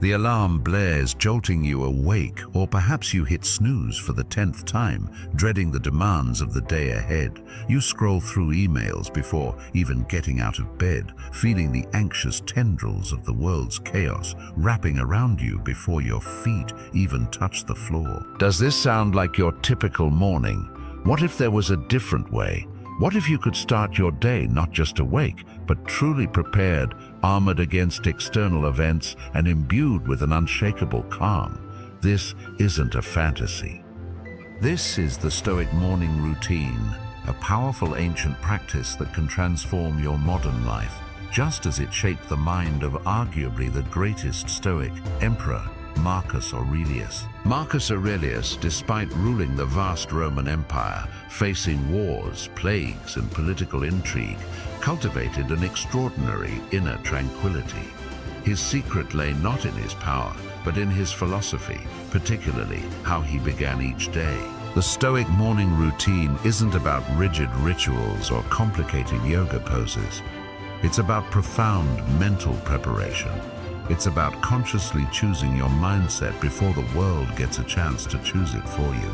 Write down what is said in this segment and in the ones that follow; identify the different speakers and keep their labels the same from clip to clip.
Speaker 1: The alarm blares, jolting you awake, or perhaps you hit snooze for the 10th time, dreading the demands of the day ahead. You scroll through emails before even getting out of bed, feeling the anxious tendrils of the world's chaos wrapping around you before your feet even touch the floor. Does this sound like your typical morning? What if there was a different way? What if you could start your day not just awake, but truly prepared, armored against external events, and imbued with an unshakable calm? This isn't a fantasy. This is the Stoic morning routine, a powerful ancient practice that can transform your modern life, just as it shaped the mind of arguably the greatest Stoic emperor, Marcus Aurelius. Marcus Aurelius, despite ruling the vast Roman Empire, facing wars, plagues, and political intrigue, cultivated an extraordinary inner tranquility. His secret lay not in his power, but in his philosophy, particularly how he began each day. The Stoic morning routine isn't about rigid rituals or complicated yoga poses. It's about profound mental preparation. It's about consciously choosing your mindset before the world gets a chance to choose it for you.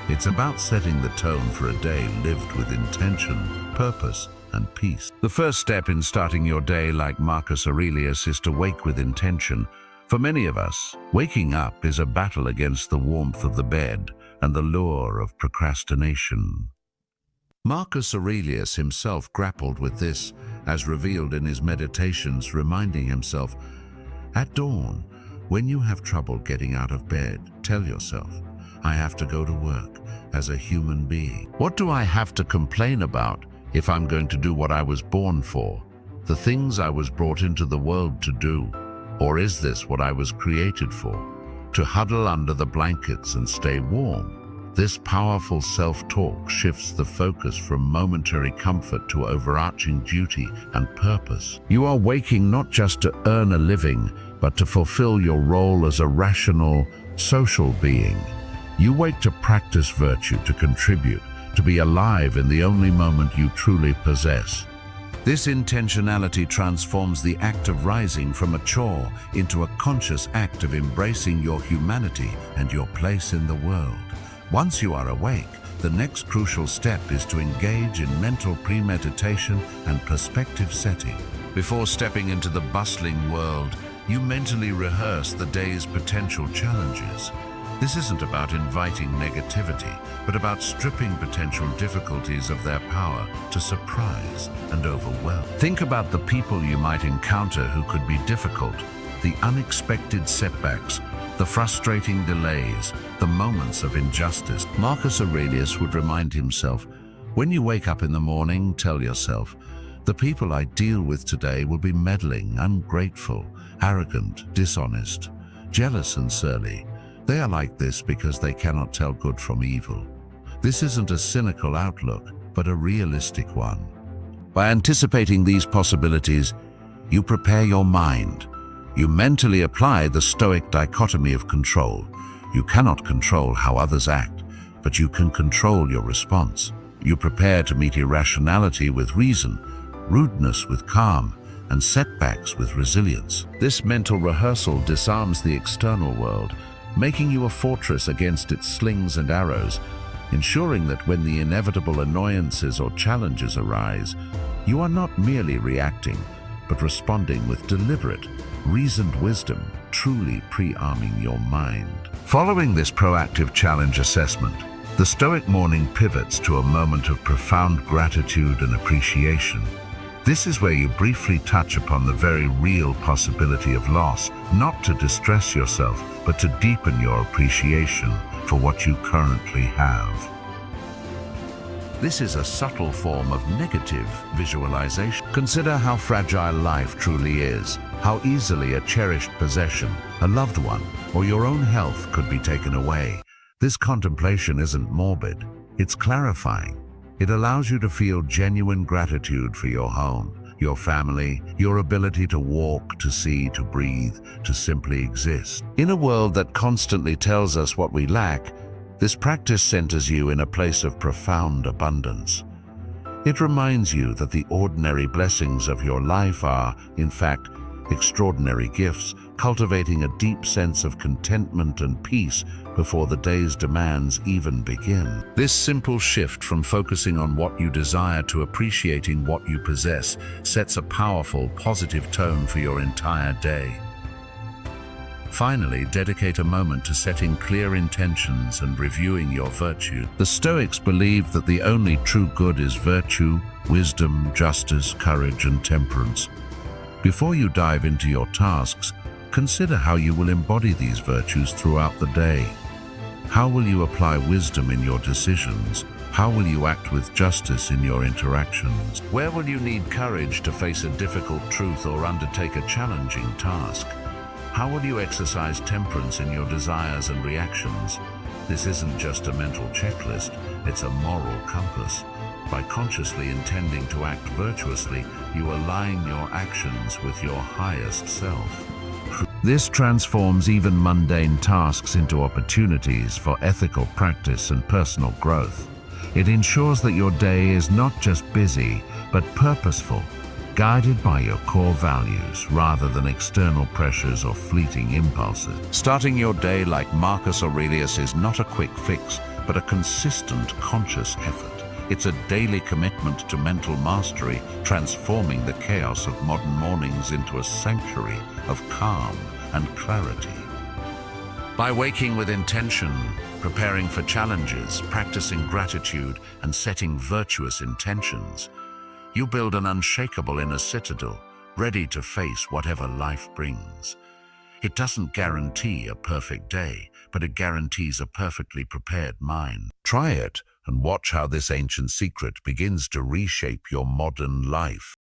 Speaker 1: It's about setting the tone for a day lived with intention, purpose, and peace. The first step in starting your day like Marcus Aurelius is to wake with intention. For many of us, waking up is a battle against the warmth of the bed and the lure of procrastination. Marcus Aurelius himself grappled with this, as revealed in his meditations, reminding himself, "At dawn, when you have trouble getting out of bed, tell yourself, I have to go to work as a human being. What do I have to complain about if I'm going to do what I was born for, the things I was brought into the world to do? Or is this what I was created for, to huddle under the blankets and stay warm?" This powerful self-talk shifts the focus from momentary comfort to overarching duty and purpose. You are waking not just to earn a living, but to fulfill your role as a rational, social being. You wake to practice virtue, to contribute, to be alive in the only moment you truly possess. This intentionality transforms the act of rising from a chore into a conscious act of embracing your humanity and your place in the world. Once you are awake, the next crucial step is to engage in mental premeditation and perspective setting. Before stepping into the bustling world, you mentally rehearse the day's potential challenges. This isn't about inviting negativity, but about stripping potential difficulties of their power to surprise and overwhelm. Think about the people you might encounter who could be difficult, the unexpected setbacks, the frustrating delays, the moments of injustice. Marcus Aurelius would remind himself, when you wake up in the morning, tell yourself, the people I deal with today will be meddling, ungrateful, arrogant, dishonest, jealous and surly. They are like this because they cannot tell good from evil. This isn't a cynical outlook, but a realistic one. By anticipating these possibilities, you prepare your mind. You mentally apply the Stoic dichotomy of control. You cannot control how others act, but you can control your response. You prepare to meet irrationality with reason, rudeness with calm, and setbacks with resilience. This mental rehearsal disarms the external world, making you a fortress against its slings and arrows, ensuring that when the inevitable annoyances or challenges arise, you are not merely reacting, but responding with deliberate, reasoned wisdom, truly pre-arming your mind. Following this proactive challenge assessment, the Stoic morning pivots to a moment of profound gratitude and appreciation. This is where you briefly touch upon the very real possibility of loss, not to distress yourself, but to deepen your appreciation for what you currently have. This is a subtle form of negative visualization. Consider how fragile life truly is, how easily a cherished possession, a loved one, or your own health could be taken away. This contemplation isn't morbid, it's clarifying. It allows you to feel genuine gratitude for your home, your family, your ability to walk, to see, to breathe, to simply exist. In a world that constantly tells us what we lack, this practice centers you in a place of profound abundance. It reminds you that the ordinary blessings of your life are, in fact, extraordinary gifts, cultivating a deep sense of contentment and peace before the day's demands even begin. This simple shift from focusing on what you desire to appreciating what you possess sets a powerful, positive tone for your entire day. Finally, dedicate a moment to setting clear intentions and reviewing your virtue. The Stoics believed that the only true good is virtue, wisdom, justice, courage, and temperance. Before you dive into your tasks, consider how you will embody these virtues throughout the day. How will you apply wisdom in your decisions? How will you act with justice in your interactions? Where will you need courage to face a difficult truth or undertake a challenging task? How will you exercise temperance in your desires and reactions? This isn't just a mental checklist, it's a moral compass. By consciously intending to act virtuously, you align your actions with your highest self. This transforms even mundane tasks into opportunities for ethical practice and personal growth. It ensures that your day is not just busy, but purposeful, guided by your core values rather than external pressures or fleeting impulses. Starting your day like Marcus Aurelius is not a quick fix, but a consistent, conscious effort. It's a daily commitment to mental mastery, transforming the chaos of modern mornings into a sanctuary of calm and clarity. By waking with intention, preparing for challenges, practicing gratitude, and setting virtuous intentions, you build an unshakable inner citadel, ready to face whatever life brings. It doesn't guarantee a perfect day, but it guarantees a perfectly prepared mind. Try it and watch how this ancient secret begins to reshape your modern life.